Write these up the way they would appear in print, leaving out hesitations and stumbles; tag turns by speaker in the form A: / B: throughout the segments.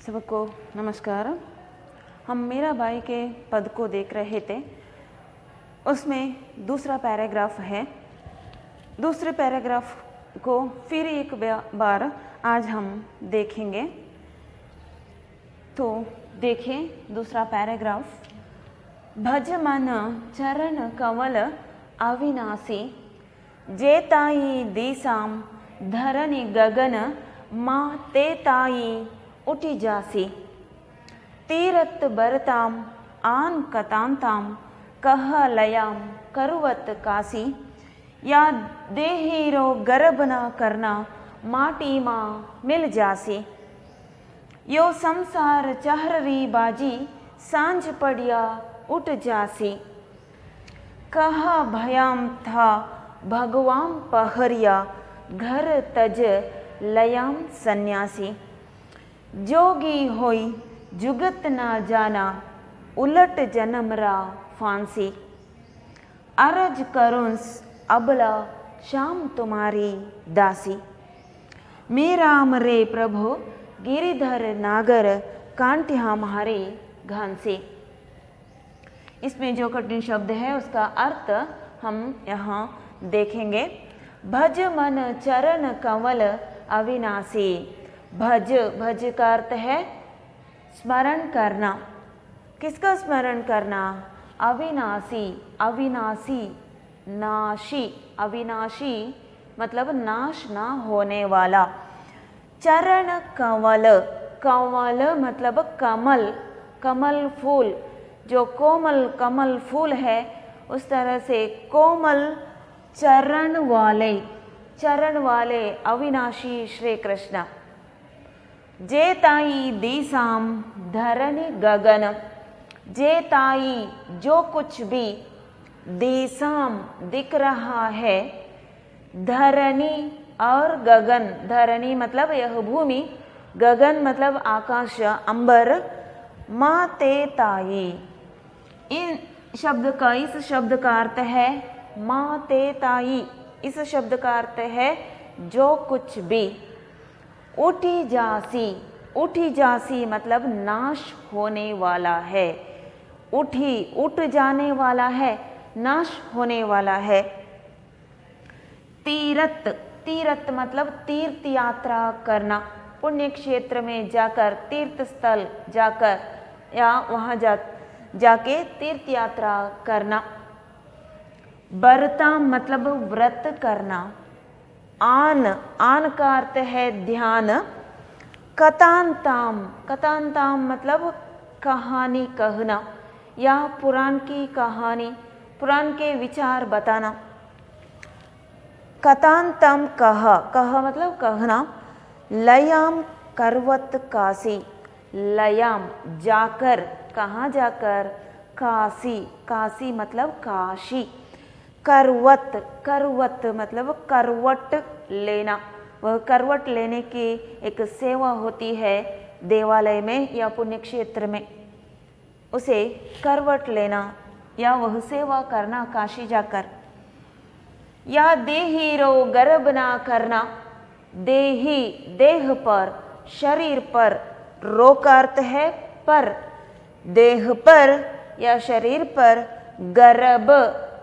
A: सबको नमस्कार। हम मीराबाई के पद को देख रहे थे, उसमें दूसरा पैराग्राफ है। दूसरे पैराग्राफ को फिर एक बार आज हम देखेंगे। तो देखें दूसरा पैराग्राफ। भज मन चरण कमल अविनाशी, जेताई दिशाम धरनी गगन, माँ ते ताई उठी जासी। तीरथ बरताम आन कतांताम, कह लयाम करुवत कासी। या देहीरो गर्भ न करना, माटी माँ मिल जासी। यो संसार चहररी बाजी, सांझ पड़िया उठ जासी। कहा भयाम था भगवान पहरिया, घर तज लयाम सन्यासी। जोगी होई जुगत ना जाना, उलट जन्म रा फांसी। अरज करुंस अबला शाम तुम्हारी दासी। मेराम रे प्रभु गिरिधर नागर, कांटिया हमारे घांसी। इसमें जो कठिन शब्द है उसका अर्थ हम यहाँ देखेंगे। भज मन चरण कमल अविनाशी। भज, भज का अर्थ है स्मरण करना। किसका स्मरण करना? अविनाशी। अविनाशी, नाशी। अविनाशी मतलब नाश ना होने वाला। चरण कमल, कमल मतलब कमल, कमल फूल। जो कोमल कमल फूल है उस तरह से कोमल चरण वाले, चरण वाले अविनाशी श्री कृष्ण। जेताई दिशाम धरनी गगन। जेताई जो कुछ भी, दिशाम दिख रहा है, धरनी और गगन। धरनी मतलब यह भूमि, गगन मतलब आकाश अंबर। माँ ते ताई, इन शब्द का, इस शब्द का अर्थ है माँ ते ताई। इस शब्द का अर्थ है जो कुछ भी। उठी जासी, उठी जासी मतलब नाश होने वाला है। उठी, उठ जाने वाला है, नाश होने वाला है। तीरथ, तीर्थ मतलब तीर्थ यात्रा करना। पुण्य क्षेत्र में जाकर, तीर्थ स्थल जाकर या वहाँ जाके तीर्थ यात्रा करना। बरता मतलब व्रत करना। आन, आन का अर्थ है ध्यान। कतांताम, कतांताम मतलब कहानी कहना या पुराण की कहानी, पुराण के विचार बताना। कतांतम कह, कह मतलब कहना। लयाम करवत काशी, लयाम जाकर, कहाँ जाकर? काशी, काशी मतलब काशी। करवत, करवत मतलब करवट लेना। वह करवट लेने की एक सेवा होती है देवालय में या पुण्य क्षेत्र में, उसे करवट लेना या वह सेवा करना काशी जाकर। या देहीरो गर्भ ना करना। देही, देह पर, शरीर पर। रो का अर्थ है पर, देह पर या शरीर पर गर्भ,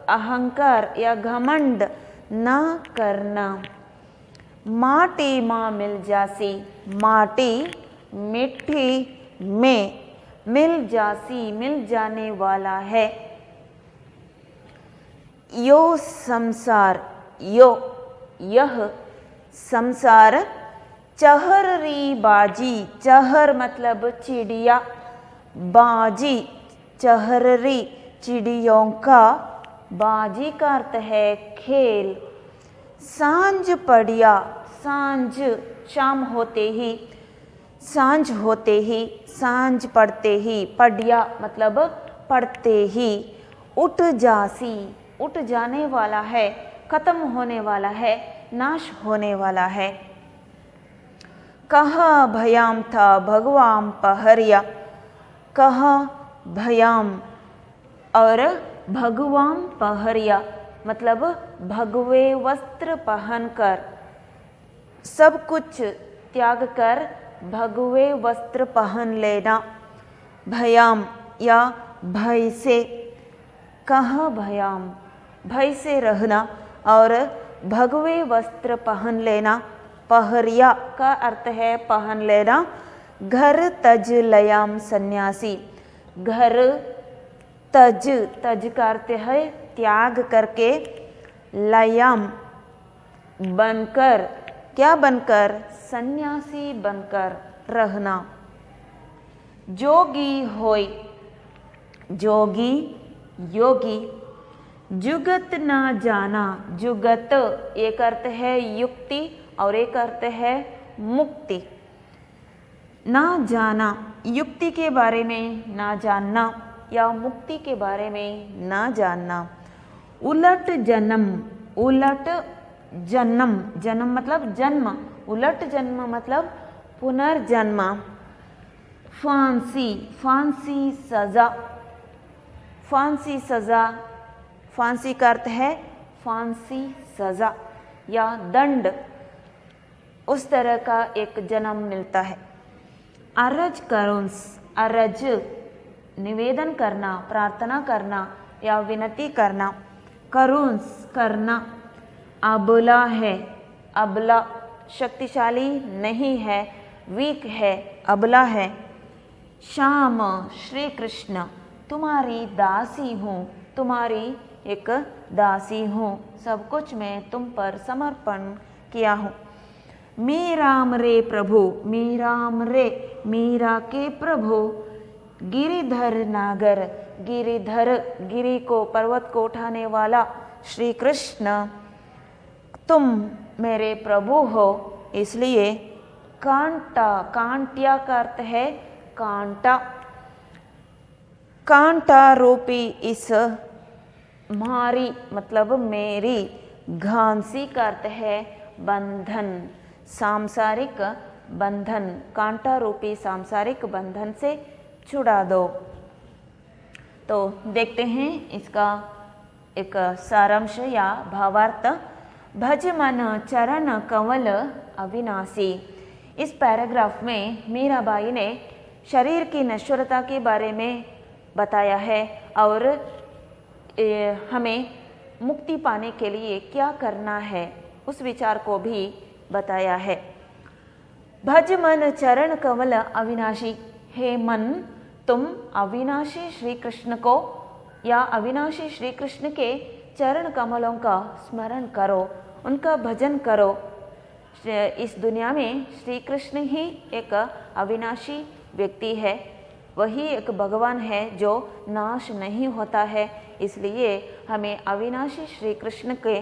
A: अहंकार या घमंड ना करना। माटी माँ मिल जासी। माटी मिट्टी में, मिल जासी मिल जाने वाला है। यो संसार, यो यह संसार। चहररी बाजी, चहर मतलब चिड़िया, बाजी चहररी चिड़ियों का, बाजी का अर्थ है खेल। सांझ पड़िया, सांझ शाम होते ही, सांझ होते ही, सांझ पड़ते ही, पड़िया मतलब पड़ते ही। उठ जासी, उठ जाने वाला है, खत्म होने वाला है, नाश होने वाला है। कहा भयाम था भगवान पहरिया। कहा भयाम और भगवान पहरिया मतलब भगवे वस्त्र पहनकर, सब कुछ त्याग कर भगवे वस्त्र पहन लेना, भयाम या भय से, कहाँ भयाम भय से रहना, और भगवे वस्त्र पहन लेना, पहरिया का अर्थ है पहन लेना, घर तज लयाम सन्यासी, घर तज, तज का अर्थ है त्याग करके, लयाम बनकर, क्या बनकर, सन्यासी बनकर रहना, जोगी होय, जोगी योगी, जुगत ना जाना, जुगत एक अर्थ है युक्ति और एक अर्थ है मुक्ति, ना जाना युक्ति के बारे में ना जानना या मुक्ति के बारे में ना जानना, उलट जन्म, उलट जन्म, जन्म मतलब जन्म, उलट जन्म मतलब पुनर्जन्म, फांसी, फांसी सजा, फांसी सजा, फांसी का अर्थ है फांसी सजा या दंड, उस तरह का एक जन्म मिलता है। अरज करुंस, अरज निवेदन करना, प्रार्थना करना या विनती करना, करुंस करना, अबला है, अबला शक्तिशाली नहीं है, वीक है, अबला है, श्याम श्री कृष्ण तुम्हारी दासी हूँ, तुम्हारी एक दासी हूँ, सब कुछ मैं तुम पर समर्पण किया हूँ। मीराम रे प्रभु, मीराम रे मीरा के प्रभु, गिरिधर नागर, गिरिधर गिरि को पर्वत को उठाने वाला श्री कृष्ण तुम मेरे प्रभु हो, इसलिए कांटा, कांटिया का अर्थ है कांटा, कांटा रूपी इस मारी मतलब मेरी, घांसी का अर्थ है बंधन, सांसारिक बंधन, कांटा रूपी सांसारिक बंधन से छुड़ा दो। तो देखते हैं इसका एक सारांश या भावार्थ। भज मन चरण कमल अविनाशी, इस पैराग्राफ में मीराबाई ने शरीर की नश्वरता के बारे में बताया है और हमें मुक्ति पाने के लिए क्या करना है उस विचार को भी बताया है। भज मन चरण कमल अविनाशी, हे मन तुम अविनाशी श्री कृष्ण को या अविनाशी श्री कृष्ण के चरण कमलों का स्मरण करो, उनका भजन करो। इस दुनिया में श्री कृष्ण ही एक अविनाशी व्यक्ति है, वही एक भगवान है जो नाश नहीं होता है, इसलिए हमें अविनाशी श्री कृष्ण के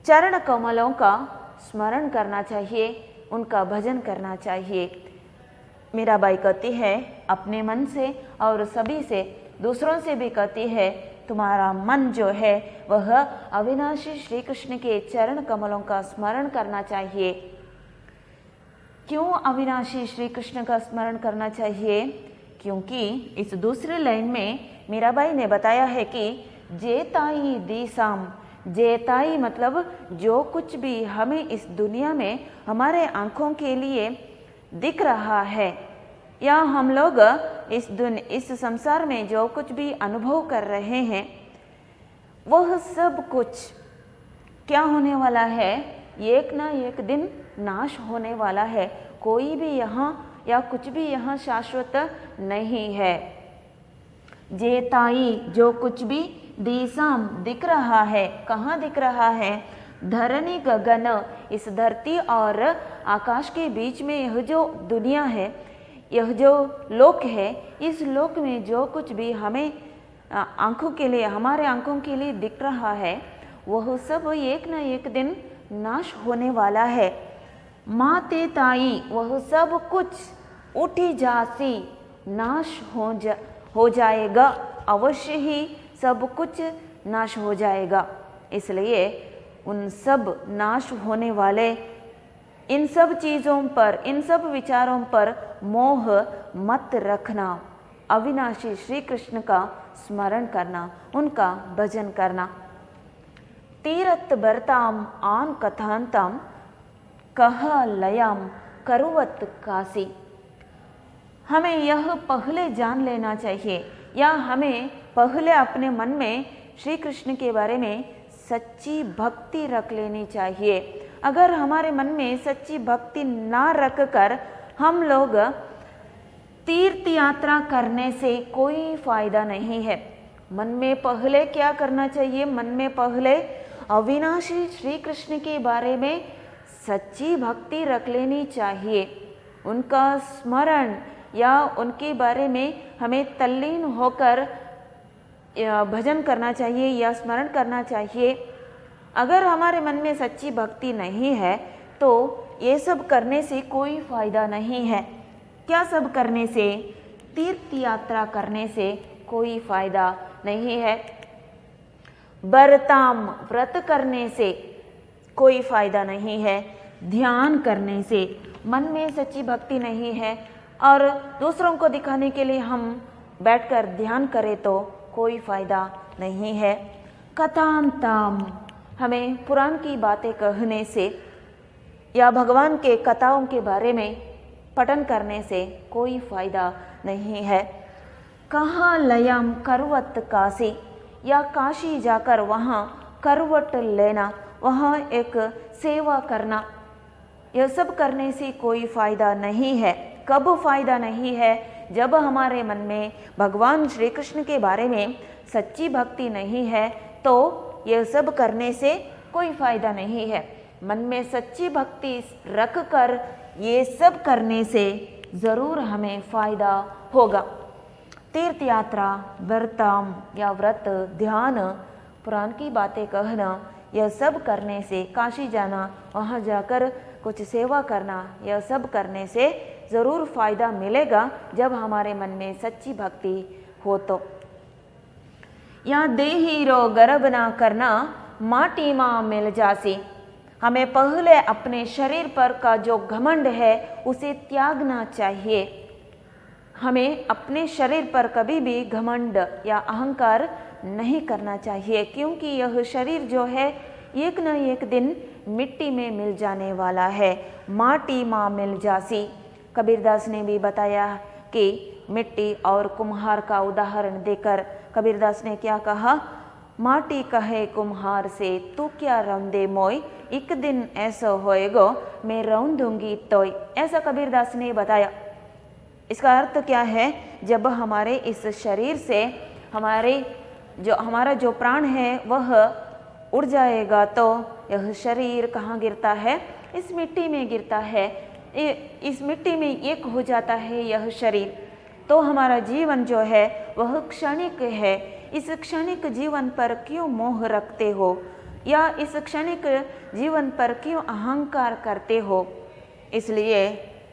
A: चरण कमलों का स्मरण करना चाहिए, उनका भजन करना चाहिए। मीराबाई कहती है अपने मन से और सभी से, दूसरों से भी कहती है तुम्हारा मन जो है वह अविनाशी श्री कृष्ण के चरण कमलों का स्मरण करना चाहिए। क्यों अविनाशी श्री कृष्ण का स्मरण करना चाहिए? क्योंकि इस दूसरे लाइन में मीराबाई ने बताया है कि जेताई दीसाम, जेताई मतलब जो कुछ भी हमें इस दुनिया में हमारे आंखों के लिए दिख रहा है या हम लोग इस संसार में जो कुछ भी अनुभव कर रहे हैं वह सब कुछ क्या होने वाला है, एक ना एक दिन नाश होने वाला है। कोई भी यहाँ या कुछ भी यहाँ शाश्वत नहीं है। जेताई जो कुछ भी, दीसाम दिख रहा है, कहाँ दिख रहा है? धरनी गगन, इस धरती और आकाश के बीच में यह जो दुनिया है, यह जो लोक है, इस लोक में जो कुछ भी हमें आंखों के लिए, हमारे आंखों के लिए दिख रहा है वह सब एक न एक दिन नाश होने वाला है। माते ताई, वह सब कुछ उठी जासी नाश हो जाएगा, अवश्य ही सब कुछ नाश हो जाएगा। इसलिए उन सब नाश होने वाले इन सब चीज़ों पर, इन सब विचारों पर मोह मत रखना, अविनाशी श्री कृष्ण का स्मरण करना, उनका भजन करना। तीरथ बरताम आन कथांतम कह लयाम करवत कासी। हमें यह पहले जान लेना चाहिए या हमें पहले अपने मन में श्री कृष्ण के बारे में सच्ची भक्ति रख लेनी चाहिए। अगर हमारे मन में सच्ची भक्ति ना रख कर हम लोग तीर्थ यात्रा करने से कोई फायदा नहीं है। मन में पहले क्या करना चाहिए? मन में पहले अविनाशी श्री कृष्ण के बारे में सच्ची भक्ति रख लेनी चाहिए। उनका स्मरण या उनके बारे में हमें तल्लीन होकर भजन करना चाहिए या स्मरण करना चाहिए। अगर हमारे मन में सच्ची भक्ति नहीं है तो ये सब करने से कोई फायदा नहीं है। क्या सब करने से? तीर्थ यात्रा करने से कोई फायदा नहीं है। व्रताम व्रत करने से कोई फायदा नहीं है। ध्यान करने से मन में सच्ची भक्ति नहीं है और दूसरों को दिखाने के लिए हम बैठकर ध्यान करें तो कोई फायदा नहीं है। कथांताम हमें पुराण की बातें कहने से या भगवान के कथाओं के बारे में पठन करने से कोई फायदा नहीं है। कहाँ लयम करवत काशी या काशी जाकर वहाँ करवट लेना, वहाँ एक सेवा करना, यह सब करने से कोई फायदा नहीं है। कब फायदा नहीं है? जब हमारे मन में भगवान श्री कृष्ण के बारे में सच्ची भक्ति नहीं है तो यह सब करने से कोई फायदा नहीं है। मन में सच्ची भक्ति रख कर ये सब करने से ज़रूर हमें फायदा होगा। तीर्थ यात्रा, व्रतम या व्रत, ध्यान, पुराण की बातें कहना, यह सब करने से, काशी जाना, वहाँ जाकर कुछ सेवा करना, यह सब करने से ज़रूर फायदा मिलेगा जब हमारे मन में सच्ची भक्ति हो तो। या देही रो गर्भ ना करना माटी माँ मिल जासी। हमें पहले अपने शरीर पर का जो घमंड है उसे त्यागना चाहिए। हमें अपने शरीर पर कभी भी घमंड या अहंकार नहीं करना चाहिए, क्योंकि यह शरीर जो है एक न एक दिन मिट्टी में मिल जाने वाला है। माटी माँ मिल जासी। कबीरदास ने भी बताया कि मिट्टी और कुम्हार का उदाहरण देकर कबीरदास ने क्या कहा? माटी कहे कुम्हार से तू क्या रौन दे मोय, एक दिन ऐसा होएगा मैं रौन दूंगी तोय। ऐसा कबीरदास ने बताया। इसका अर्थ क्या है? जब हमारे इस शरीर से हमारा जो प्राण है वह उड़ जाएगा तो यह शरीर कहाँ गिरता है? इस मिट्टी में गिरता है। इस मिट्टी में एक हो जाता है यह शरीर। तो हमारा जीवन जो है वह क्षणिक है। इस क्षणिक जीवन पर क्यों मोह रखते हो या इस क्षणिक जीवन पर क्यों अहंकार करते हो? इसलिए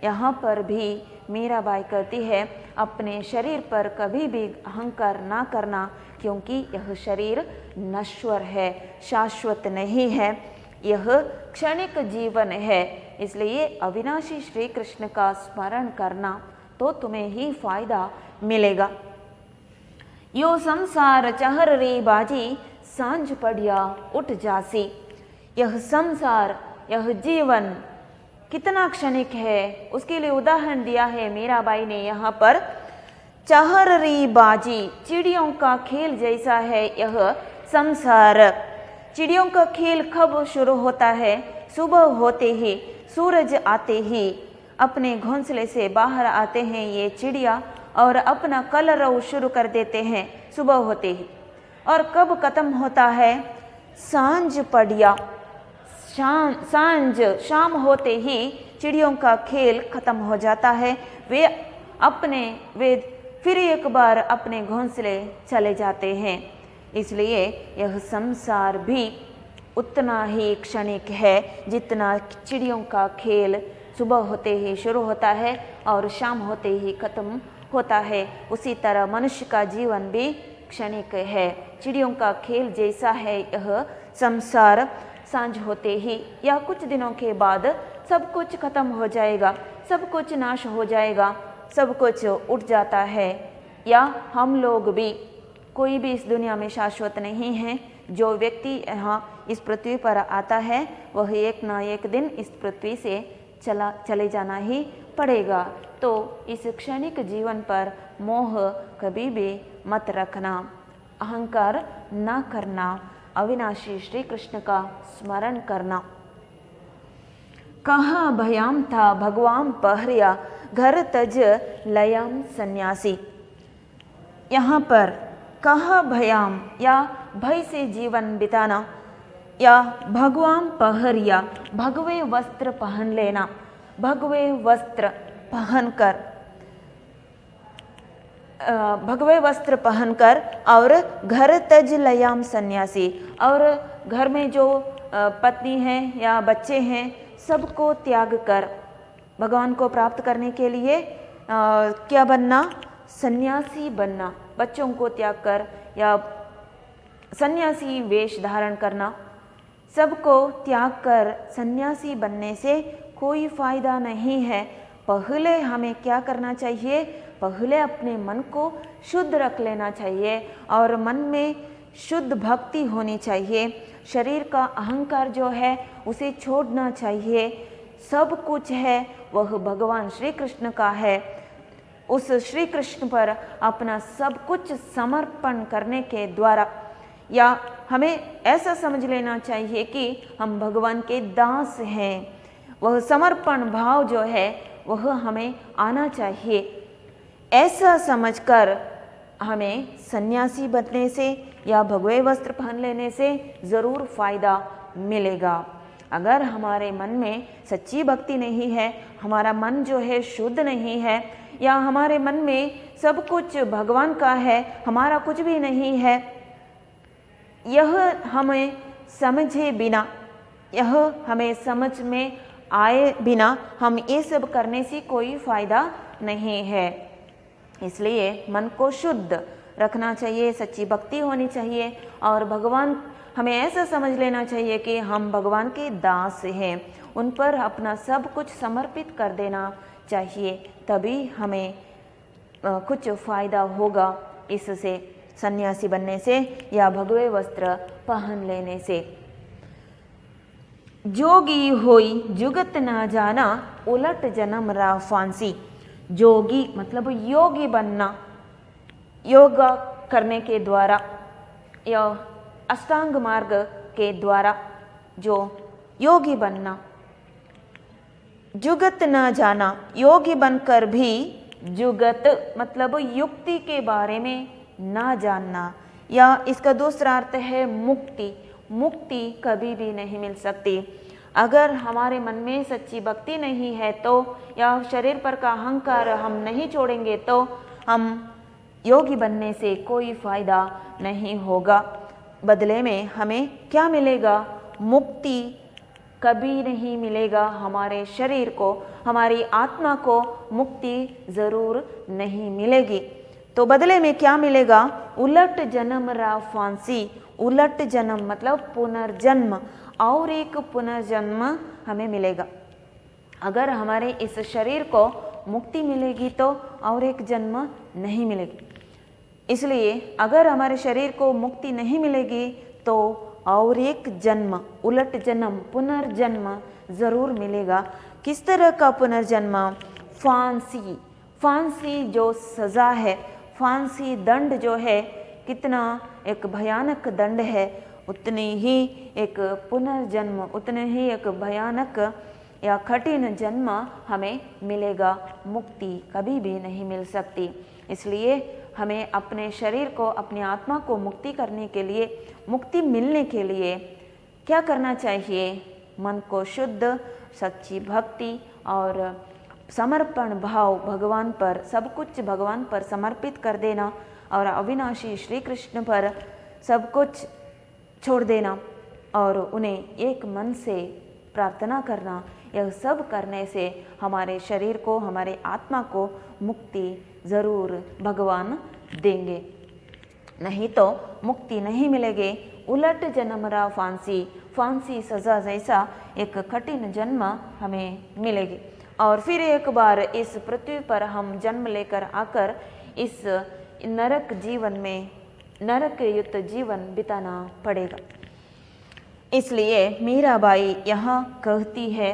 A: यहाँ पर भी मीराबाई कहती है अपने शरीर पर कभी भी अहंकार ना करना, क्योंकि यह शरीर नश्वर है, शाश्वत नहीं है, यह क्षणिक जीवन है। इसलिए अविनाशी श्री कृष्ण का स्मरण करना तो तुम्हें ही फायदा मिलेगा। यो संसार चहर रे बाजी सांझ पड़िया उठ जासी। यह संसार, यह जीवन कितना क्षणिक है उसके लिए उदाहरण दिया है मीराबाई ने यहाँ पर। चहर री बाजी, चिड़ियों का खेल जैसा है यह संसार। चिड़ियों का खेल कब शुरू होता है? सुबह होते ही, सूरज आते ही अपने घोंसले से बाहर आते हैं ये चिड़िया और अपना कलरव शुरू कर देते हैं सुबह होते ही। और कब खत्म होता है? सांझ पड़िया, शाम होते ही चिड़ियों का खेल खत्म हो जाता है। वे फिर एक बार अपने घोंसले चले जाते हैं। इसलिए यह संसार भी उतना ही क्षणिक है जितना चिड़ियों का खेल सुबह होते ही शुरू होता है और शाम होते ही खत्म होता है। उसी तरह मनुष्य का जीवन भी क्षणिक है। चिड़ियों का खेल जैसा है यह संसार। सांझ होते ही या कुछ दिनों के बाद सब कुछ खत्म हो जाएगा, सब कुछ नाश हो जाएगा, सब कुछ उठ जाता है। या हम लोग भी, कोई भी इस दुनिया में शाश्वत नहीं है। जो व्यक्ति यहाँ इस पृथ्वी पर आता है वह एक न एक दिन इस पृथ्वी से चले जाना ही पड़ेगा। तो इस क्षणिक जीवन पर मोह कभी भी मत रखना, अहंकार ना करना, अविनाशी श्री कृष्ण का स्मरण करना। कहाँ भयाम था भगवान पहरिया, घर तज लयाम सन्यासी। यहाँ पर कहाँ भयाम या भय से जीवन बिताना, या भगवान पहरिया भगवे वस्त्र पहन लेना, भगवे वस्त्र पहनकर, भगवे वस्त्र पहनकर और घर तज लयाम सन्यासी, और घर में जो पत्नी है या बच्चे हैं सबको त्याग कर भगवान को प्राप्त करने के लिए क्या बनना, सन्यासी बनना। बच्चों को त्याग कर या सन्यासी वेश धारण करना, सबको त्याग कर सन्यासी बनने से कोई फायदा नहीं है। पहले हमें क्या करना चाहिए, पहले अपने मन को शुद्ध रख लेना चाहिए और मन में शुद्ध भक्ति होनी चाहिए। शरीर का अहंकार जो है उसे छोड़ना चाहिए। सब कुछ है वह भगवान श्री कृष्ण का है। उस श्री कृष्ण पर अपना सब कुछ समर्पण करने के द्वारा, या हमें ऐसा समझ लेना चाहिए कि हम भगवान के दास हैं, वह समर्पण भाव जो है वह हमें आना चाहिए। ऐसा समझकर हमें सन्यासी बनने से या भगवे वस्त्र पहन लेने से ज़रूर फायदा मिलेगा। अगर हमारे मन में सच्ची भक्ति नहीं है, हमारा मन जो है शुद्ध नहीं है, या हमारे मन में सब कुछ भगवान का है, हमारा कुछ भी नहीं है, यह हमें समझे बिना, यह हमें समझ में आए बिना हम ये सब करने से कोई फायदा नहीं है। इसलिए मन को शुद्ध रखना चाहिए, सच्ची भक्ति होनी चाहिए और भगवान हमें ऐसा समझ लेना चाहिए कि हम भगवान के दास हैं, उन पर अपना सब कुछ समर्पित कर देना चाहिए, तभी हमें कुछ फायदा होगा इससे, सन्यासी बनने से या भगवे वस्त्र पहन लेने से। जोगी होई जुगत ना जाना, उलट जन्म रा फांसी। जोगी मतलब योगी बनना, योगा करने के द्वारा या अष्टांग मार्ग के द्वारा जो योगी बनना। जुगत न जाना, योगी बनकर भी जुगत मतलब युक्ति के बारे में ना जानना, या इसका दूसरा अर्थ है मुक्ति। मुक्ति कभी भी नहीं मिल सकती अगर हमारे मन में सच्ची भक्ति नहीं है तो, या शरीर पर का अहंकार हम नहीं छोड़ेंगे तो हम योगी बनने से कोई फायदा नहीं होगा। बदले में हमें क्या मिलेगा, मुक्ति कभी नहीं मिलेगा। हमारे शरीर को, हमारी आत्मा को मुक्ति जरूर नहीं मिलेगी। तो बदले में क्या मिलेगा, उलट जन्म रा फांसी। उलट जन्म मतलब पुनर्जन्म, और एक पुनर्जन्म हमें मिलेगा। अगर हमारे इस शरीर को मुक्ति मिलेगी तो और एक जन्म नहीं मिलेगी। इसलिए अगर हमारे शरीर को मुक्ति नहीं मिलेगी तो और एक जन्म, उलट जन्म, पुनर्जन्म जरूर मिलेगा। किस तरह का पुनर्जन्म, फांसी। फांसी जो सजा है, फांसी दंड जो है, कितना एक भयानक दंड है, उतनी ही एक पुनर्जन्म, उतने ही एक भयानक या कठिन जन्म हमें मिलेगा। मुक्ति कभी भी नहीं मिल सकती। इसलिए हमें अपने शरीर को, अपनी आत्मा को मुक्ति करने के लिए, मुक्ति मिलने के लिए क्या करना चाहिए, मन को शुद्ध, सच्ची भक्ति और समर्पण भाव भगवान पर, सब कुछ भगवान पर समर्पित कर देना और अविनाशी श्री कृष्ण पर सब कुछ छोड़ देना और उन्हें एक मन से प्रार्थना करना। यह सब करने से हमारे शरीर को, हमारे आत्मा को मुक्ति ज़रूर भगवान देंगे, नहीं तो मुक्ति नहीं मिलेगी। उलट जन्म रा फांसी, फांसी सज़ा जैसा एक कठिन जन्म हमें मिलेगी और फिर एक बार इस पृथ्वी पर हम जन्म लेकर आकर इस नरक जीवन में, नरक युक्त जीवन बिताना पड़ेगा। इसलिए मीराबाई यहाँ कहती है,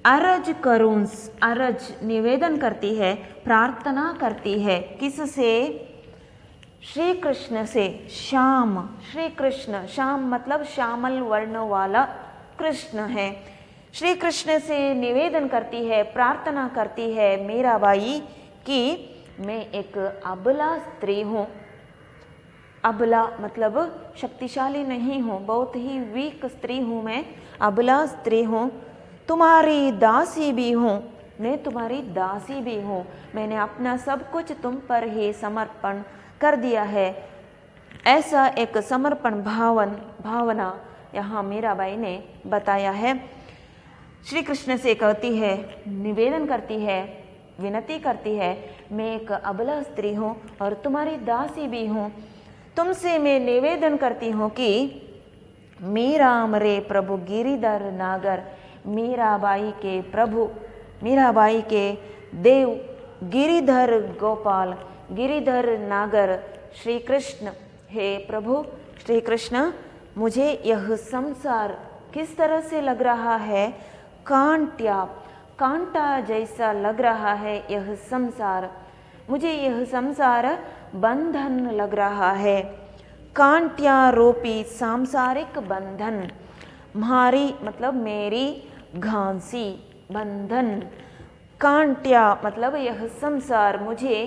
A: अरज करूंस, अरज निवेदन करती है, प्रार्थना करती है, किससे? श्री कृष्ण से। श्याम, श्री कृष्ण, श्याम मतलब श्यामल वर्ण वाला कृष्ण है। श्री कृष्ण से निवेदन करती है, प्रार्थना करती है मीराबाई कि मैं एक अबला स्त्री हूँ। अबला मतलब शक्तिशाली नहीं हूँ, बहुत ही वीक स्त्री हूँ मैं, अबला स्त्री हूँ। तुम्हारी दासी भी हूँ, मैं तुम्हारी दासी भी हूँ। मैंने अपना सब कुछ तुम पर ही समर्पण कर दिया है। ऐसा एक समर्पण भावना यहाँ मीराबाई ने बताया है। श्री कृष्ण से कहती है, निवेदन करती है, विनती करती है, मैं एक अबला स्त्री हूँ और तुम्हारी दासी भी हूँ। तुमसे मैं निवेदन करती हूँ कि मीराम रे प्रभु गिरिधर नागर, मीराबाई के प्रभु, मीराबाई के देव गिरिधर गोपाल, गिरिधर नागर श्री कृष्ण, हे प्रभु श्री कृष्ण, मुझे यह संसार किस तरह से लग रहा है? कांटा जैसा लग रहा है यह संसार। मुझे यह संसार बंधन लग रहा है। कांट्यारोपी सांसारिक बंधन, मारी मतलब मेरी, घांसी बंधन, कांट्या मतलब यह संसार मुझे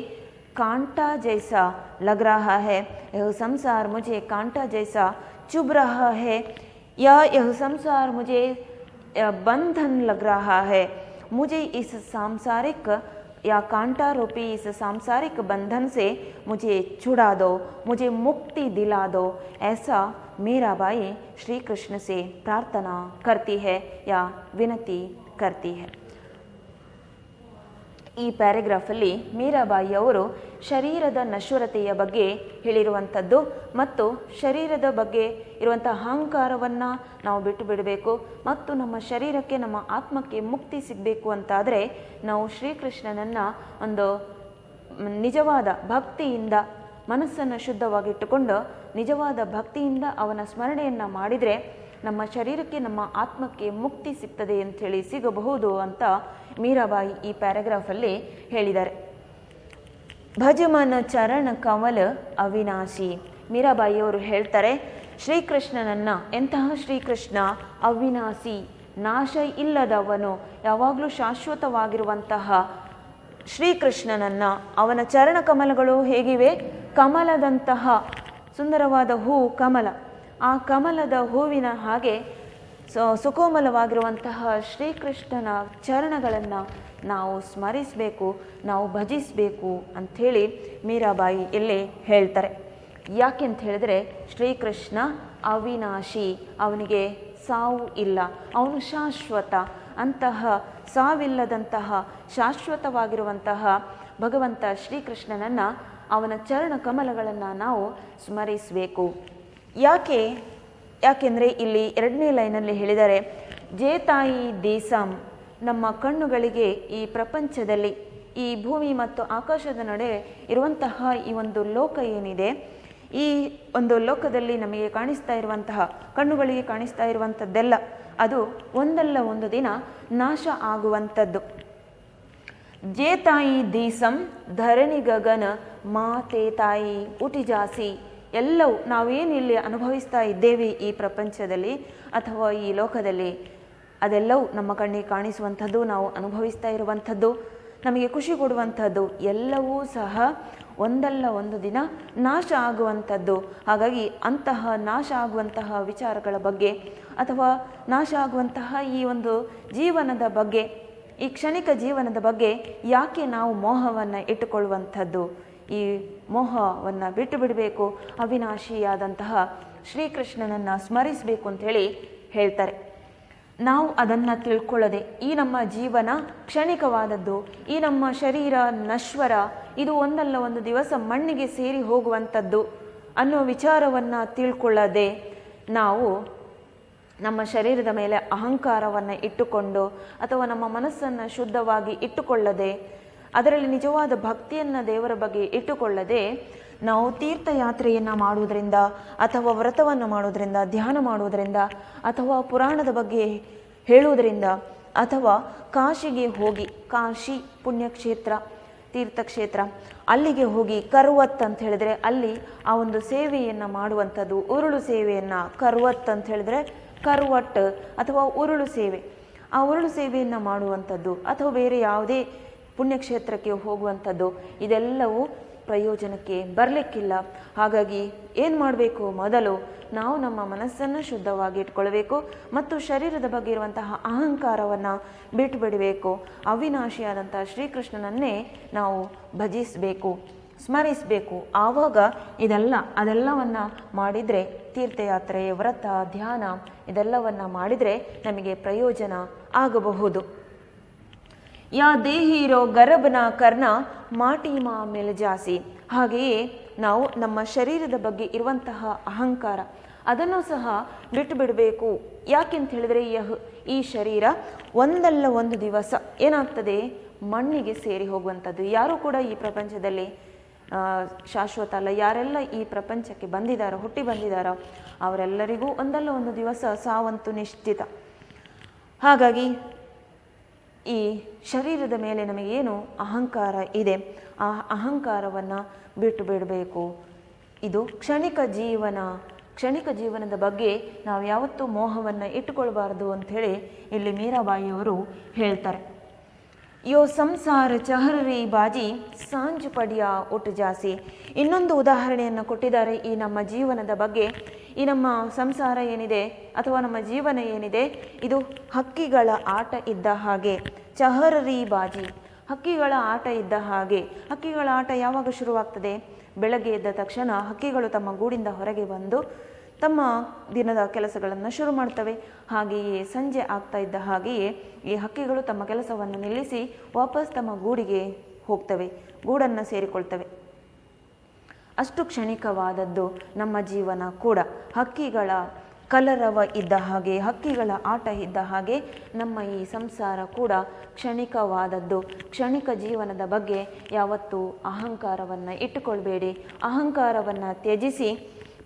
A: कांटा जैसा लग रहा है, यह संसार मुझे कांटा जैसा चुभ रहा है, या यह संसार मुझे बंधन लग रहा है। मुझे इस सांसारिक या कांटा रूपी इस सांसारिक बंधन से मुझे छुड़ा दो, मुझे मुक्ति दिला दो। ऐसा मीराबाई श्री कृष्ण से प्रार्थना करती है या विनती करती है। ಈ ಪ್ಯಾರಾಗ್ರಾಫಲ್ಲಿ ಮೀರಾಬಾಯಿ ಅವರು ಶರೀರದ ನಶ್ವರತೆಯ ಬಗ್ಗೆ ಹೇಳಿರುವಂಥದ್ದು ಮತ್ತು ಶರೀರದ ಬಗ್ಗೆ ಇರುವಂಥ ಅಹಂಕಾರವನ್ನು ನಾವು ಬಿಟ್ಟು ಬಿಡಬೇಕು ಮತ್ತು ನಮ್ಮ ಶರೀರಕ್ಕೆ, ನಮ್ಮ ಆತ್ಮಕ್ಕೆ ಮುಕ್ತಿ ಸಿಗಬೇಕು ಅಂತಾದರೆ ನಾವು ಶ್ರೀಕೃಷ್ಣನನ್ನು ಒಂದು ನಿಜವಾದ ಭಕ್ತಿಯಿಂದ ಮನಸ್ಸನ್ನು ಶುದ್ಧವಾಗಿಟ್ಟುಕೊಂಡು ನಿಜವಾದ ಭಕ್ತಿಯಿಂದ ಅವನ ಸ್ಮರಣೆಯನ್ನು ಮಾಡಿದರೆ ನಮ್ಮ ಶರೀರಕ್ಕೆ, ನಮ್ಮ ಆತ್ಮಕ್ಕೆ ಮುಕ್ತಿ ಸಿಗ್ತದೆ ಅಂಥೇಳಿ, ಸಿಗಬಹುದು ಅಂತ ಮೀರಾಬಾಯಿ ಈ ಪ್ಯಾರಾಗ್ರಾಫಲ್ಲಿ ಹೇಳಿದ್ದಾರೆ. ಭಜಮನ ಚರಣ ಕಮಲ ಅವಿನಾಶಿ. ಮೀರಾಬಾಯಿಯವರು ಹೇಳ್ತಾರೆ, ಶ್ರೀಕೃಷ್ಣನನ್ನು, ಎಂತಹ ಶ್ರೀಕೃಷ್ಣ? ಅವಿನಾಶಿ, ನಾಶ ಇಲ್ಲದವನು, ಯಾವಾಗಲೂ ಶಾಶ್ವತವಾಗಿರುವಂತಹ ಶ್ರೀಕೃಷ್ಣನನ್ನು, ಅವನ ಚರಣ ಕಮಲಗಳು ಹೇಗಿವೆ? ಕಮಲದಂತಹ ಸುಂದರವಾದ ಹೂ ಕಮಲ, ಆ ಕಮಲದ ಹೂವಿನ ಹಾಗೆ ಸುಕೋಮಲವಾಗಿರುವಂತಹ ಶ್ರೀಕೃಷ್ಣನ ಚರಣಗಳನ್ನು ನಾವು ಸ್ಮರಿಸಬೇಕು, ನಾವು ಭಜಿಸಬೇಕು ಅಂಥೇಳಿ ಮೀರಾಬಾಯಿ ಇಲ್ಲಿ ಹೇಳ್ತಾರೆ. ಯಾಕೆಂತ ಹೇಳಿದ್ರೆ ಶ್ರೀಕೃಷ್ಣ ಅವಿನಾಶಿ, ಅವನಿಗೆ ಸಾವು ಇಲ್ಲ, ಅವನು ಶಾಶ್ವತ. ಅಂತಹ ಸಾವಿಲ್ಲದಂತಹ ಶಾಶ್ವತವಾಗಿರುವಂತಹ ಭಗವಂತ ಶ್ರೀಕೃಷ್ಣನನ್ನು, ಅವನ ಚರಣ ಕಮಲಗಳನ್ನು ನಾವು ಸ್ಮರಿಸಬೇಕು. ಯಾಕೆಂದರೆ ಇಲ್ಲಿ 2ನೇ ಲೈನಲ್ಲಿ ಹೇಳಿದ್ದಾರೆ, ಜೇತಾಯಿ ದೇಸಂ, ನಮ್ಮ ಕಣ್ಣುಗಳಿಗೆ ಈ ಪ್ರಪಂಚದಲ್ಲಿ, ಈ ಭೂಮಿ ಮತ್ತು ಆಕಾಶದ ನಡುವೆ ಇರುವಂತಹ ಈ ಒಂದು ಲೋಕ ಏನಿದೆ, ಈ ಒಂದು ಲೋಕದಲ್ಲಿ ನಮಗೆ ಕಾಣಿಸ್ತಾ ಇರುವಂತಹ, ಕಣ್ಣುಗಳಿಗೆ ಕಾಣಿಸ್ತಾ ಇರುವಂಥದ್ದೆಲ್ಲ ಅದು ಒಂದಲ್ಲ ಒಂದು ದಿನ ನಾಶ ಆಗುವಂಥದ್ದು. ಜೇತಾಯಿ ದೇಸಂ ಧರಣಿ ಗಗನ ಮಾತೆ ತಾಯಿ ಉಟಿಜಾಸಿ. ಎಲ್ಲವೂ ನಾವೇನು ಇಲ್ಲಿ ಅನುಭವಿಸ್ತಾ ಇದ್ದೇವೆ ಈ ಪ್ರಪಂಚದಲ್ಲಿ ಅಥವಾ ಈ ಲೋಕದಲ್ಲಿ, ಅದೆಲ್ಲವೂ ನಮ್ಮ ಕಣ್ಣಿಗೆ ಕಾಣಿಸುವಂಥದ್ದು, ನಾವು ಅನುಭವಿಸ್ತಾ ಇರುವಂಥದ್ದು, ನಮಗೆ ಖುಷಿ ಕೊಡುವಂಥದ್ದು ಎಲ್ಲವೂ ಸಹ ಒಂದಲ್ಲ ಒಂದು ದಿನ ನಾಶ ಆಗುವಂಥದ್ದು. ಹಾಗಾಗಿ ಅಂತಹ ನಾಶ ಆಗುವಂತಹ ವಿಚಾರಗಳ ಬಗ್ಗೆ ಅಥವಾ ನಾಶ ಆಗುವಂತಹ ಈ ಒಂದು ಜೀವನದ ಬಗ್ಗೆ, ಈ ಕ್ಷಣಿಕ ಜೀವನದ ಬಗ್ಗೆ ಯಾಕೆ ನಾವು ಮೋಹವನ್ನು ಇಟ್ಟುಕೊಳ್ಳುವಂಥದ್ದು? ಈ ಮೋಹವನ್ನು ಬಿಟ್ಟು ಬಿಡಬೇಕು, ಅವಿನಾಶಿಯಾದಂತಹ ಶ್ರೀಕೃಷ್ಣನನ್ನು ಸ್ಮರಿಸಬೇಕು ಅಂಥೇಳಿ ಹೇಳ್ತಾರೆ. ನಾವು ಅದನ್ನು ತಿಳ್ಕೊಳ್ಳದೆ, ಈ ನಮ್ಮ ಜೀವನ ಕ್ಷಣಿಕವಾದದ್ದು, ಈ ನಮ್ಮ ಶರೀರ ನಶ್ವರ, ಇದು ಒಂದಲ್ಲ ಒಂದು ದಿವಸ ಮಣ್ಣಿಗೆ ಸೇರಿ ಹೋಗುವಂಥದ್ದು ಅನ್ನೋ ವಿಚಾರವನ್ನು ತಿಳ್ಕೊಳ್ಳದೆ, ನಾವು ನಮ್ಮ ಶರೀರದ ಮೇಲೆ ಅಹಂಕಾರವನ್ನು ಇಟ್ಟುಕೊಂಡು ಅಥವಾ ನಮ್ಮ ಮನಸ್ಸನ್ನು ಶುದ್ಧವಾಗಿ ಇಟ್ಟುಕೊಳ್ಳದೆ, ಅದರಲ್ಲಿ ನಿಜವಾದ ಭಕ್ತಿಯನ್ನು ದೇವರ ಬಗ್ಗೆ ಇಟ್ಟುಕೊಳ್ಳದೆ, ನಾವು ತೀರ್ಥಯಾತ್ರೆಯನ್ನು ಮಾಡುವುದರಿಂದ ಅಥವಾ ವ್ರತವನ್ನು ಮಾಡುವುದರಿಂದ, ಧ್ಯಾನ ಮಾಡುವುದರಿಂದ ಅಥವಾ ಪುರಾಣದ ಬಗ್ಗೆ ಹೇಳುವುದರಿಂದ ಅಥವಾ ಕಾಶಿಗೆ ಹೋಗಿ, ಕಾಶಿ ಪುಣ್ಯಕ್ಷೇತ್ರ ತೀರ್ಥಕ್ಷೇತ್ರ, ಅಲ್ಲಿಗೆ ಹೋಗಿ ಕರ್ವತ್ ಅಂತ ಹೇಳಿದ್ರೆ ಅಲ್ಲಿ ಆ ಒಂದು ಸೇವೆಯನ್ನು ಮಾಡುವಂಥದ್ದು, ಉರುಳು ಸೇವೆಯನ್ನು ಕರ್ವತ್ ಅಂತ ಹೇಳಿದ್ರೆ ಕರ್ವಟ್ ಅಥವಾ ಉರುಳು ಸೇವೆ, ಆ ಉರುಳು ಸೇವೆಯನ್ನು ಮಾಡುವಂಥದ್ದು ಅಥವಾ ಬೇರೆ ಯಾವುದೇ ಪುಣ್ಯಕ್ಷೇತ್ರಕ್ಕೆ ಹೋಗುವಂಥದ್ದು, ಇದೆಲ್ಲವೂ ಪ್ರಯೋಜನಕ್ಕೆ ಬರಲಿಕ್ಕಿಲ್ಲ. ಹಾಗಾಗಿ ಏನು ಮಾಡಬೇಕು, ಮೊದಲು ನಾವು ನಮ್ಮ ಮನಸ್ಸನ್ನು ಶುದ್ಧವಾಗಿ ಇಟ್ಕೊಳ್ಬೇಕು ಮತ್ತು ಶರೀರದ ಬಗ್ಗೆ ಇರುವಂತಹ ಅಹಂಕಾರವನ್ನು ಬಿಟ್ಟು ಬಿಡಬೇಕು. ಅವಿನಾಶಿಯಾದಂಥ ಶ್ರೀಕೃಷ್ಣನನ್ನೇ ನಾವು ಭಜಿಸಬೇಕು, ಸ್ಮರಿಸಬೇಕು. ಆವಾಗ ಅದೆಲ್ಲವನ್ನು ಮಾಡಿದರೆ, ತೀರ್ಥಯಾತ್ರೆ, ವ್ರತ, ಧ್ಯಾನ ಇದೆಲ್ಲವನ್ನು ಮಾಡಿದರೆ ನಮಗೆ ಪ್ರಯೋಜನ ಆಗಬಹುದು. ಯಾ ದೇಹಿರೋ ಗರಬನ ಕರ್ಣ ಮಾಟಿಮಾ ಮೆಲಜಾಸಿ. ಹಾಗೆಯೇ ನಾವು ನಮ್ಮ ಶರೀರದ ಬಗ್ಗೆ ಇರುವಂತಹ ಅಹಂಕಾರ ಅದನ್ನು ಸಹ ಬಿಟ್ಟು ಬಿಡಬೇಕು. ಯಾಕೆಂತ ಹೇಳಿದರೆ ಈ ಶರೀರ ಒಂದಲ್ಲ ಒಂದು ದಿವಸ ಏನಾಗ್ತದೆ, ಮಣ್ಣಿಗೆ ಸೇರಿ ಹೋಗುವಂಥದ್ದು. ಯಾರೂ ಕೂಡ ಈ ಪ್ರಪಂಚದಲ್ಲಿ ಶಾಶ್ವತ ಅಲ್ಲ. ಯಾರೆಲ್ಲ ಈ ಪ್ರಪಂಚಕ್ಕೆ ಬಂದಿದ್ದಾರೋ, ಹುಟ್ಟಿ ಬಂದಿದ್ದಾರೋ ಅವರೆಲ್ಲರಿಗೂ ಒಂದಲ್ಲ ಒಂದು ದಿವಸ ಸಾವಂತು ನಿಶ್ಚಿತ. ಹಾಗಾಗಿ ಈ ಶರೀರದ ಮೇಲೆ ನಮಗೇನು ಅಹಂಕಾರ ಇದೆ, ಆ ಅಹಂಕಾರವನ್ನು ಬಿಟ್ಟು ಬಿಡಬೇಕು. ಇದು ಕ್ಷಣಿಕ ಜೀವನದ ಬಗ್ಗೆ ನಾವು ಯಾವತ್ತೂ ಮೋಹವನ್ನು ಇಟ್ಟುಕೊಳ್ಬಾರ್ದು ಅಂಥೇಳಿ ಇಲ್ಲಿ ಮೀರಾಬಾಯಿಯವರು ಹೇಳ್ತಾರೆ. ಯೋ ಸಂಸಾರ ಚಹರರಿ ಬಾಜಿ ಸಾಂಜ್ ಪಡಿಯ ಒಟ್ಟು ಜಾಸಿ. ಇನ್ನೊಂದು ಉದಾಹರಣೆಯನ್ನು ಕೊಟ್ಟಿದ್ದಾರೆ ಈ ನಮ್ಮ ಜೀವನದ ಬಗ್ಗೆ. ಈ ನಮ್ಮ ಸಂಸಾರ ಏನಿದೆ ಅಥವಾ ನಮ್ಮ ಜೀವನ ಏನಿದೆ, ಇದು ಹಕ್ಕಿಗಳ ಆಟ ಇದ್ದ ಹಾಗೆ. ಚಹರರಿ ಬಾಜಿ, ಹಕ್ಕಿಗಳ ಆಟ ಇದ್ದ ಹಾಗೆ. ಹಕ್ಕಿಗಳ ಆಟ ಯಾವಾಗ ಶುರುವಾಗ್ತದೆ? ಬೆಳಗ್ಗೆ ಎದ್ದ ತಕ್ಷಣ ಹಕ್ಕಿಗಳು ತಮ್ಮ ಗೂಡಿಂದ ಹೊರಗೆ ಬಂದು ತಮ್ಮ ದಿನದ ಕೆಲಸಗಳನ್ನು ಶುರು ಮಾಡ್ತವೆ. ಹಾಗೆಯೇ ಸಂಜೆ ಆಗ್ತಾ ಇದ್ದ ಹಾಗೆಯೇ ಈ ಹಕ್ಕಿಗಳು ತಮ್ಮ ಕೆಲಸವನ್ನು ನಿಲ್ಲಿಸಿ ವಾಪಸ್ ತಮ್ಮ ಗೂಡಿಗೆ ಹೋಗ್ತವೆ, ಗೂಡನ್ನು ಸೇರಿಕೊಳ್ತವೆ. ಅಷ್ಟು ಕ್ಷಣಿಕವಾದದ್ದು ನಮ್ಮ ಜೀವನ ಕೂಡ. ಹಕ್ಕಿಗಳ ಕಲರವ ಇದ್ದ ಹಾಗೆ, ಹಕ್ಕಿಗಳ ಆಟ ಇದ್ದ ಹಾಗೆ ನಮ್ಮ ಈ ಸಂಸಾರ ಕೂಡ ಕ್ಷಣಿಕವಾದದ್ದು. ಕ್ಷಣಿಕ ಜೀವನದ ಬಗ್ಗೆ ಯಾವತ್ತೂ ಅಹಂಕಾರವನ್ನು ಇಟ್ಟುಕೊಳ್ಬೇಡಿ. ಅಹಂಕಾರವನ್ನು ತ್ಯಜಿಸಿ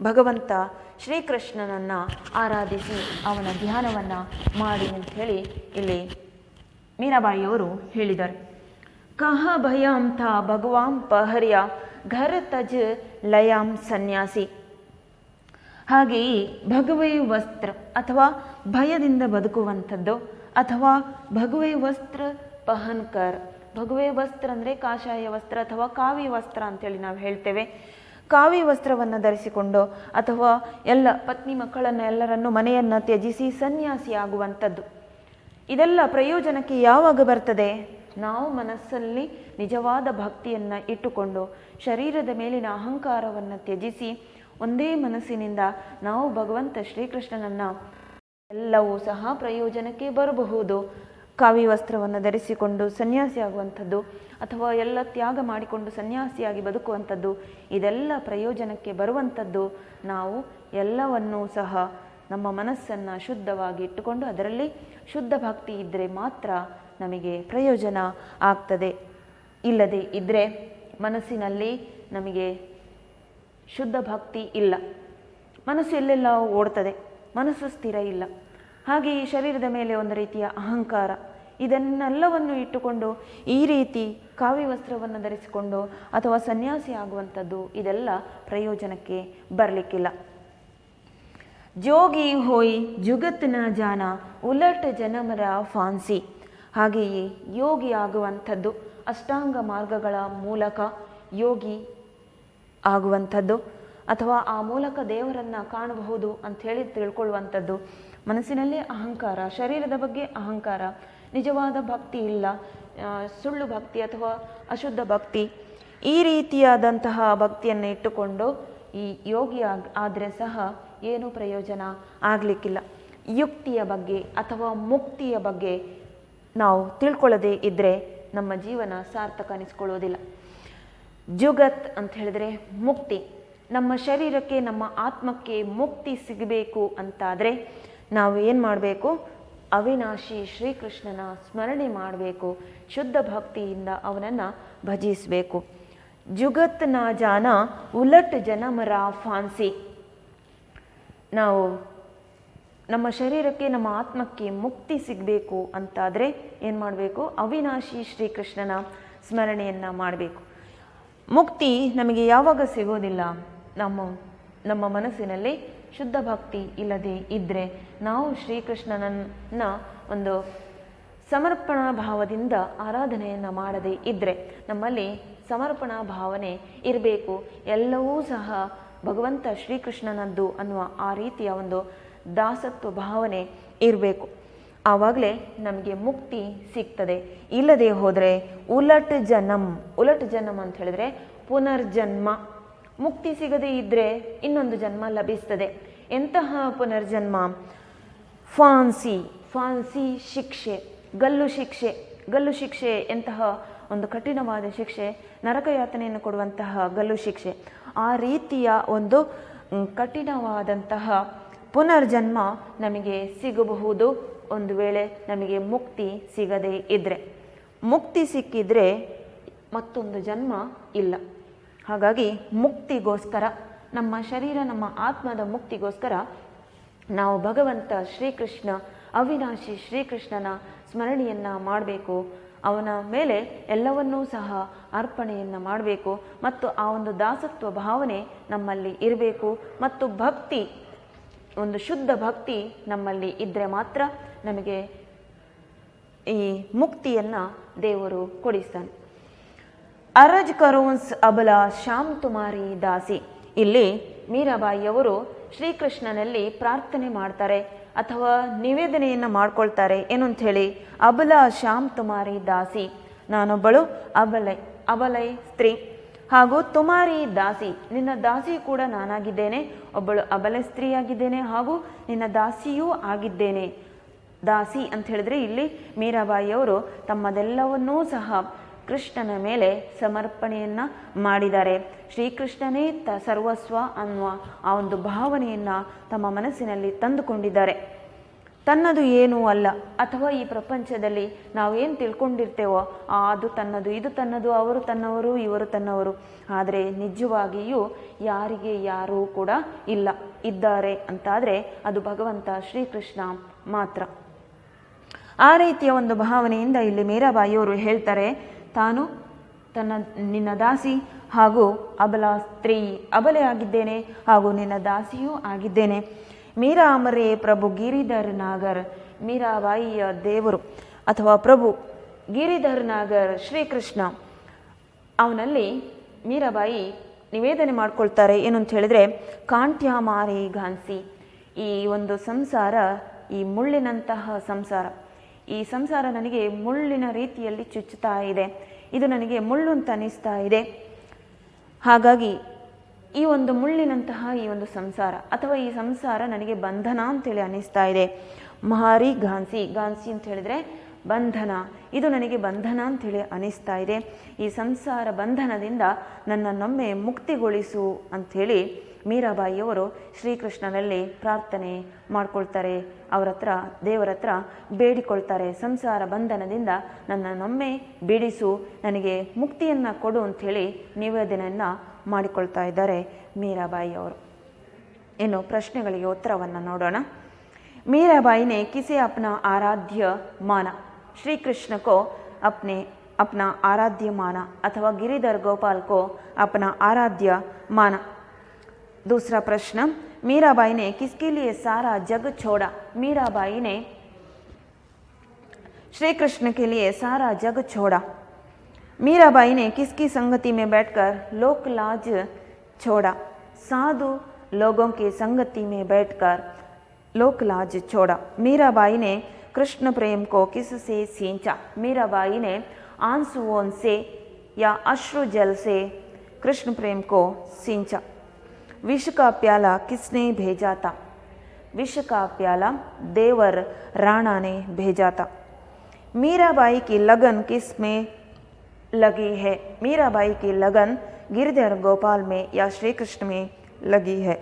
A: ಭಗವಂತ ಶ್ರೀಕೃಷ್ಣನನ್ನು ಆರಾಧಿಸಿ ಅವನ ಧ್ಯಾನವನ್ನು ಮಾಡಿ ಅಂತ ಹೇಳಿ ಇಲ್ಲಿ ಮೀರಾಬಾಯಿಯವರು ಹೇಳಿದ್ದಾರೆ. ಕಹ ಭಯಾಂ ಥಾ ಭಗವಾಂ ಪಹರ್ಯ ಘರ ತಜ್ ಲಯಾಂ ಸನ್ಯಾಸಿ. ಹಾಗೆಯೇ ಭಗವೇ ವಸ್ತ್ರ ಅಥವಾ ಭಯದಿಂದ ಬದುಕುವಂಥದ್ದು ಅಥವಾ ಭಗವೇ ವಸ್ತ್ರ ಪಹನ್ಕರ್. ಭಗವೇ ವಸ್ತ್ರ ಅಂದರೆ ಕಾಷಾಯ ವಸ್ತ್ರ ಅಥವಾ ಕಾವಿ ವಸ್ತ್ರ ಅಂತೇಳಿ ನಾವು ಹೇಳ್ತೇವೆ. ಕಾವಿ ವಸ್ತ್ರವನ್ನು ಧರಿಸಿಕೊಂಡು ಅಥವಾ ಎಲ್ಲ ಪತ್ನಿ ಮಕ್ಕಳನ್ನು ಎಲ್ಲರನ್ನು ಮನೆಯನ್ನು ತ್ಯಜಿಸಿ ಸನ್ಯಾಸಿ ಆಗುವಂಥದ್ದು. ಇದೆಲ್ಲ ಪ್ರಯೋಜನಕ್ಕೆ ಯಾವಾಗ ಬರ್ತದೆ? ನಾವು ಮನಸ್ಸಲ್ಲಿ ನಿಜವಾದ ಭಕ್ತಿಯನ್ನು ಇಟ್ಟುಕೊಂಡು ಶರೀರದ ಮೇಲಿನ ಅಹಂಕಾರವನ್ನು ತ್ಯಜಿಸಿ ಒಂದೇ ಮನಸ್ಸಿನಿಂದ ನಾವು ಭಗವಂತ ಶ್ರೀಕೃಷ್ಣನನ್ನು ಎಲ್ಲವೂ ಸಹ ಪ್ರಯೋಜನಕ್ಕೆ ಬರಬಹುದು. ಕಾವಿ ವಸ್ತ್ರವನ್ನು ಧರಿಸಿಕೊಂಡು ಸನ್ಯಾಸಿ ಆಗುವಂಥದ್ದು ಅಥವಾ ಎಲ್ಲ ತ್ಯಾಗ ಮಾಡಿಕೊಂಡು ಸನ್ಯಾಸಿಯಾಗಿ ಬದುಕುವಂಥದ್ದು, ಇದೆಲ್ಲ ಪ್ರಯೋಜನಕ್ಕೆ ಬರುವಂಥದ್ದು. ನಾವು ಎಲ್ಲವನ್ನೂ ಸಹ ನಮ್ಮ ಮನಸ್ಸನ್ನು ಶುದ್ಧವಾಗಿ ಇಟ್ಟುಕೊಂಡು ಅದರಲ್ಲಿ ಶುದ್ಧ ಭಕ್ತಿ ಇದ್ದರೆ ಮಾತ್ರ ನಮಗೆ ಪ್ರಯೋಜನ ಆಗ್ತದೆ. ಇಲ್ಲದೆ ಇದ್ದರೆ ಮನಸ್ಸಿನಲ್ಲಿ ನಮಗೆ ಶುದ್ಧ ಭಕ್ತಿ ಇಲ್ಲ, ಮನಸ್ಸು ಎಲ್ಲೆಲ್ಲ ಓಡ್ತದೆ, ಮನಸ್ಸು ಸ್ಥಿರ ಇಲ್ಲ. ಹಾಗೆಯೇ ಶರೀರದ ಮೇಲೆ ಒಂದು ರೀತಿಯ ಅಹಂಕಾರ, ಇದನ್ನೆಲ್ಲವನ್ನು ಇಟ್ಟುಕೊಂಡು ಈ ರೀತಿ ಕಾವಿ ವಸ್ತ್ರವನ್ನು ಧರಿಸಿಕೊಂಡು ಅಥವಾ ಸನ್ಯಾಸಿ ಆಗುವಂಥದ್ದು ಇದೆಲ್ಲ ಪ್ರಯೋಜನಕ್ಕೆ ಬರಲಿಕ್ಕಿಲ್ಲ. ಜೋಗಿ ಹೋಯ್ ಜುಗತ್ ನ ಜಾನ ಉಲಟ್ ಜನಮರ ಫಾನ್ಸಿ. ಹಾಗೆಯೇ ಯೋಗಿ ಆಗುವಂಥದ್ದು ಅಷ್ಟಾಂಗ ಮಾರ್ಗಗಳ ಮೂಲಕ ಯೋಗಿ ಆಗುವಂಥದ್ದು ಅಥವಾ ಆ ಮೂಲಕ ದೇವರನ್ನು ಕಾಣಬಹುದು ಅಂಥೇಳಿ ತಿಳ್ಕೊಳ್ಳುವಂಥದ್ದು. ಮನಸ್ಸಿನಲ್ಲಿ ಅಹಂಕಾರ, ಶರೀರದ ಬಗ್ಗೆ ಅಹಂಕಾರ, ನಿಜವಾದ ಭಕ್ತಿ ಇಲ್ಲ, ಸುಳ್ಳು ಭಕ್ತಿ ಅಥವಾ ಅಶುದ್ಧ ಭಕ್ತಿ, ಈ ರೀತಿಯಾದಂತಹ ಭಕ್ತಿಯನ್ನು ಇಟ್ಟುಕೊಂಡು ಈ ಯೋಗಿ ಆದರೆ ಸಹ ಏನೂ ಪ್ರಯೋಜನ ಆಗಲಿಕ್ಕಿಲ್ಲ. ಯುಕ್ತಿಯ ಬಗ್ಗೆ ಅಥವಾ ಮುಕ್ತಿಯ ಬಗ್ಗೆ ನಾವು ತಿಳ್ಕೊಳ್ಳದೇ ಇದ್ದರೆ ನಮ್ಮ ಜೀವನ ಸಾರ್ಥಕ ಅನಿಸ್ಕೊಳ್ಳೋದಿಲ್ಲ. ಜುಗತ್ ಅಂತ ಹೇಳಿದ್ರೆ ಮುಕ್ತಿ. ನಮ್ಮ ಶರೀರಕ್ಕೆ ನಮ್ಮ ಆತ್ಮಕ್ಕೆ ಮುಕ್ತಿ ಸಿಗಬೇಕು ಅಂತಾದರೆ ನಾವು ಏನು ಮಾಡಬೇಕು? ಅವಿನಾಶಿ ಶ್ರೀಕೃಷ್ಣನ ಸ್ಮರಣೆ ಮಾಡಬೇಕು, ಶುದ್ಧ ಭಕ್ತಿಯಿಂದ ಅವನನ್ನು ಭಜಿಸಬೇಕು. ಜುಗತ್ ನ ಜಾನ ಉಲಟ್ ಜನಮರ ಫಾನ್ಸಿ. ನಾವು ನಮ್ಮ ಶರೀರಕ್ಕೆ ನಮ್ಮ ಆತ್ಮಕ್ಕೆ ಮುಕ್ತಿ ಸಿಗಬೇಕು ಅಂತಾದರೆ ಏನು ಮಾಡಬೇಕು? ಅವಿನಾಶಿ ಶ್ರೀಕೃಷ್ಣನ ಸ್ಮರಣೆಯನ್ನು ಮಾಡಬೇಕು. ಮುಕ್ತಿ ನಮಗೆ ಯಾವಾಗ ಸಿಗೋದಿಲ್ಲ? ನಮ್ಮ ಮನಸ್ಸಿನಲ್ಲಿ ಶುದ್ಧ ಭಕ್ತಿ ಇಲ್ಲದೆ ಇದ್ದರೆ, ನಾವು ಶ್ರೀಕೃಷ್ಣನನ್ನ ಒಂದು ಸಮರ್ಪಣಾ ಭಾವದಿಂದ ಆರಾಧನೆಯನ್ನು ಮಾಡದೇ ಇದ್ದರೆ, ನಮ್ಮಲ್ಲಿ ಸಮರ್ಪಣಾ ಭಾವನೆ ಇರಬೇಕು. ಎಲ್ಲವೂ ಸಹ ಭಗವಂತ ಶ್ರೀಕೃಷ್ಣನದ್ದು ಅನ್ನುವ ಆ ರೀತಿಯ ಒಂದು ದಾಸತ್ವ ಭಾವನೆ ಇರಬೇಕು. ಆವಾಗಲೇ ನಮಗೆ ಮುಕ್ತಿ ಸಿಗ್ತದೆ. ಇಲ್ಲದೆ ಹೋದರೆ ಉಲಟ್ ಜನ್ಮ ಅಂತ ಹೇಳಿದ್ರೆ ಪುನರ್ಜನ್ಮ. ಮುಕ್ತಿ ಸಿಗದೇ ಇದ್ದರೆ ಇನ್ನೊಂದು ಜನ್ಮ ಲಭಿಸ್ತದೆ. ಎಂತಹ ಪುನರ್ಜನ್ಮ? ಫಾನ್ಸಿ ಶಿಕ್ಷೆ, ಗಲ್ಲು ಶಿಕ್ಷೆ ಎಂತಹ ಒಂದು ಕಠಿಣವಾದ ಶಿಕ್ಷೆ, ನರಕಯಾತನೆಯನ್ನು ಕೊಡುವಂತಹ ಗಲ್ಲು ಶಿಕ್ಷೆ. ಆ ರೀತಿಯ ಒಂದು ಕಠಿಣವಾದಂತಹ ಪುನರ್ಜನ್ಮ ನಮಗೆ ಸಿಗಬಹುದು ಒಂದು ವೇಳೆ ನಮಗೆ ಮುಕ್ತಿ ಸಿಗದೇ ಇದ್ದರೆ. ಮುಕ್ತಿ ಸಿಕ್ಕಿದ್ರೆ ಮತ್ತೊಂದು ಜನ್ಮ ಇಲ್ಲ. ಹಾಗಾಗಿ ಮುಕ್ತಿಗೋಸ್ಕರ, ನಮ್ಮ ಶರೀರ ನಮ್ಮ ಆತ್ಮದ ಮುಕ್ತಿಗೋಸ್ಕರ ನಾವು ಭಗವಂತ ಶ್ರೀಕೃಷ್ಣ, ಅವಿನಾಶಿ ಶ್ರೀಕೃಷ್ಣನ ಸ್ಮರಣೆಯನ್ನು ಮಾಡಬೇಕು. ಅವನ ಮೇಲೆ ಎಲ್ಲವನ್ನೂ ಸಹ ಅರ್ಪಣೆಯನ್ನು ಮಾಡಬೇಕು ಮತ್ತು ಆ ಒಂದು ದಾಸತ್ವ ಭಾವನೆ ನಮ್ಮಲ್ಲಿ ಇರಬೇಕು. ಮತ್ತು ಭಕ್ತಿ, ಒಂದು ಶುದ್ಧ ಭಕ್ತಿ ನಮ್ಮಲ್ಲಿ ಇದ್ದರೆ ಮಾತ್ರ ನಮಗೆ ಈ ಮುಕ್ತಿಯನ್ನು ದೇವರು ಕೊಡಿಸ್ತಾನೆ. ಅರಜ್ ಕರೋನ್ಸ್ ಅಬಲ ಶ್ಯಾಮ್ ತುಮಾರಿ ದಾಸಿ. ಇಲ್ಲಿ ಮೀರಾಬಾಯಿಯವರು ಶ್ರೀಕೃಷ್ಣನಲ್ಲಿ ಪ್ರಾರ್ಥನೆ ಮಾಡ್ತಾರೆ ಅಥವಾ ನಿವೇದನೆಯನ್ನು ಮಾಡ್ಕೊಳ್ತಾರೆ. ಏನು ಅಂತ ಹೇಳಿ? ಅಬಲ ಶ್ಯಾಮ್ ತುಮಾರಿ ದಾಸಿ, ನಾನೊಬ್ಬಳು ಅಬಲೈ ಸ್ತ್ರೀ, ಹಾಗೂ ತುಮಾರಿ ದಾಸಿ, ನಿನ್ನ ದಾಸಿ ಕೂಡ ನಾನಾಗಿದ್ದೇನೆ. ಒಬ್ಬಳು ಅಬಲ ಸ್ತ್ರೀಯಾಗಿದ್ದೇನೆ ಹಾಗೂ ನಿನ್ನ ದಾಸಿಯೂ ಆಗಿದ್ದೇನೆ. ದಾಸಿ ಅಂತ ಹೇಳಿದ್ರೆ ಇಲ್ಲಿ ಮೀರಾಬಾಯಿಯವರು ತಮ್ಮದೆಲ್ಲವನ್ನೂ ಸಹ ಕೃಷ್ಣನ ಮೇಲೆ ಸಮರ್ಪಣೆಯನ್ನು ಮಾಡಿದ್ದಾರೆ. ಶ್ರೀಕೃಷ್ಣನೇ ಸರ್ವಸ್ವ ಅನ್ನುವ ಆ ಒಂದು ಭಾವನೆಯನ್ನು ತಮ್ಮ ಮನಸ್ಸಿನಲ್ಲಿ ತಂದುಕೊಂಡಿದ್ದಾರೆ. ತನ್ನದು ಏನೂ ಅಲ್ಲ, ಅಥವಾ ಈ ಪ್ರಪಂಚದಲ್ಲಿ ನಾವೇನು ತಿಳ್ಕೊಂಡಿರ್ತೇವೋ ಅದು ತನ್ನದು, ಇದು ತನ್ನದು, ಅವರು ತನ್ನವರು, ಇವರು ತನ್ನವರು. ಆದರೆ ನಿಜವಾಗಿಯೂ ಯಾರಿಗೆ ಯಾರೂ ಕೂಡ ಇಲ್ಲ. ಇದ್ದಾರೆ ಅಂತಾದರೆ ಅದು ಭಗವಂತ ಶ್ರೀಕೃಷ್ಣ ಮಾತ್ರ. ಆ ರೀತಿಯ ಒಂದು ಭಾವನೆಯಿಂದ ಇಲ್ಲಿ ಮೀರಾಬಾಯಿಯವರು ಹೇಳ್ತಾರೆ, ತಾನು ನಿನ್ನ ದಾಸಿ ಹಾಗೂ ಅಬಲ ಸ್ತ್ರೀ, ಅಬಲೆ ಆಗಿದ್ದೇನೆ ಹಾಗೂ ನಿನ್ನ ದಾಸಿಯೂ ಆಗಿದ್ದೇನೆ. ಮೀರಾ ಅಮರೇ ಪ್ರಭು ಗಿರಿಧರ್ ನಾಗರ್, ಮೀರಾಬಾಯಿಯ ದೇವರು ಅಥವಾ ಪ್ರಭು ಗಿರಿಧರ್ ನಾಗರ್ ಶ್ರೀಕೃಷ್ಣ. ಅವನಲ್ಲಿ ಮೀರಾಬಾಯಿ ನಿವೇದನೆ ಮಾಡ್ಕೊಳ್ತಾರೆ. ಏನು ಅಂತ ಹೇಳಿದ್ರೆ, ಕಾಂಟ್ಯಾಮಾರಿ ಘಾನ್ಸಿ, ಈ ಒಂದು ಸಂಸಾರ, ಈ ಮುಳ್ಳಿನಂತಹ ಸಂಸಾರ, ಈ ಸಂಸಾರ ನನಗೆ ಮುಳ್ಳಿನ ರೀತಿಯಲ್ಲಿ ಚುಚ್ಚುತ್ತಾ ಇದೆ. ಇದು ನನಗೆ ಮುಳ್ಳು ಅಂತ ಅನಿಸ್ತಾ ಇದೆ. ಹಾಗಾಗಿ ಈ ಒಂದು ಮುಳ್ಳಿನಂತಹ ಈ ಒಂದು ಸಂಸಾರ ಅಥವಾ ಈ ಸಂಸಾರ ನನಗೆ ಬಂಧನ ಅಂತೇಳಿ ಅನಿಸ್ತಾ ಇದೆ. ಮಹಾರಿ ಘಾನ್ಸಿ ಅಂತ ಹೇಳಿದ್ರೆ ಬಂಧನ, ಇದು ನನಗೆ ಬಂಧನ ಅಂಥೇಳಿ ಅನಿಸ್ತಾ ಇದೆ. ಈ ಸಂಸಾರ ಬಂಧನದಿಂದ ನನ್ನನ್ನೊಮ್ಮೆ ಮುಕ್ತಿಗೊಳಿಸು ಅಂಥೇಳಿ ಮೀರಾಬಾಯಿಯವರು ಶ್ರೀಕೃಷ್ಣನಲ್ಲಿ ಪ್ರಾರ್ಥನೆ ಮಾಡ್ಕೊಳ್ತಾರೆ. ಅವರ ಹತ್ರ, ದೇವರ ಹತ್ರ ಬೇಡಿಕೊಳ್ತಾರೆ, ಸಂಸಾರ ಬಂಧನದಿಂದ ನನ್ನನ್ನೊಮ್ಮೆ ಬಿಡಿಸು, ನನಗೆ ಮುಕ್ತಿಯನ್ನು ಕೊಡು ಅಂಥೇಳಿ ನಿವೇದನೆಯನ್ನು ಮಾಡಿಕೊಳ್ತಾ ಇದ್ದಾರೆ ಮೀರಾಬಾಯಿಯವರು. ಇನ್ನು ಪ್ರಶ್ನೆಗಳಿಗೆ ಉತ್ತರವನ್ನು ನೋಡೋಣ. मीराबाई ने किसे अपना आराध्य माना? श्री कृष्ण को अपना आराध्य माना अथवा गिरिधर गोपाल को अपना आराध्य माना. दूसरा प्रश्न, मीराबाई ने किसके लिए सारा जग छोड़ा? मीराबाई ने श्री कृष्ण के लिए सारा जग छोड़ा. मीराबाई ने किसकी संगति में बैठकर लोकलाज छोड़ा? साधु लोगों की संगति में बैठकर लोकलाज छोड़ा. मीराबाई ने कृष्ण प्रेम को किससे सींचा? मीराबाई ने आंसुओं से या अश्रु जल से कृष्ण प्रेम को सींचा. विष का प्याला किसने भेजा था? विष का प्याला देवर राणा ने भेजा था. मीराबाई की लगन किस में लगी है? मीराबाई की लगन गिरिधर गोपाल में या श्री कृष्ण में लगी है.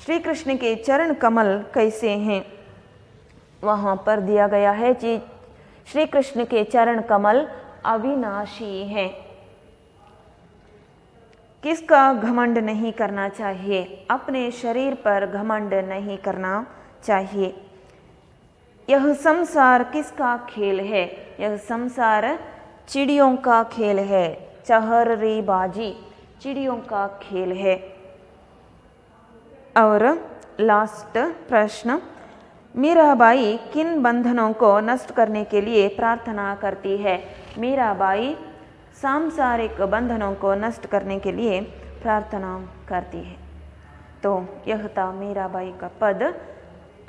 A: श्री कृष्ण के चरण कमल कैसे हैं? वहाँ पर दिया गया है कि श्री कृष्ण के चरण कमल अविनाशी हैं. किसका घमंड नहीं करना चाहिए? अपने शरीर पर घमंड नहीं करना चाहिए। यह संसार किसका खेल है? यह संसार चिड़ियों का खेल है। चहररेबाजी चिड़ियों का खेल है। और लास्ट प्रश्न, मीराबाई किन बंधनों को नष्ट करने के लिए प्रार्थना करती है? मीराबाई सांसारिक बंधनों को नष्ट करने के लिए प्रार्थना करती है। तो यह था मीराबाई का पद।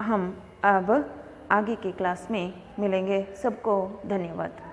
A: हम अब आगे की क्लास में मिलेंगे। सबको धन्यवाद।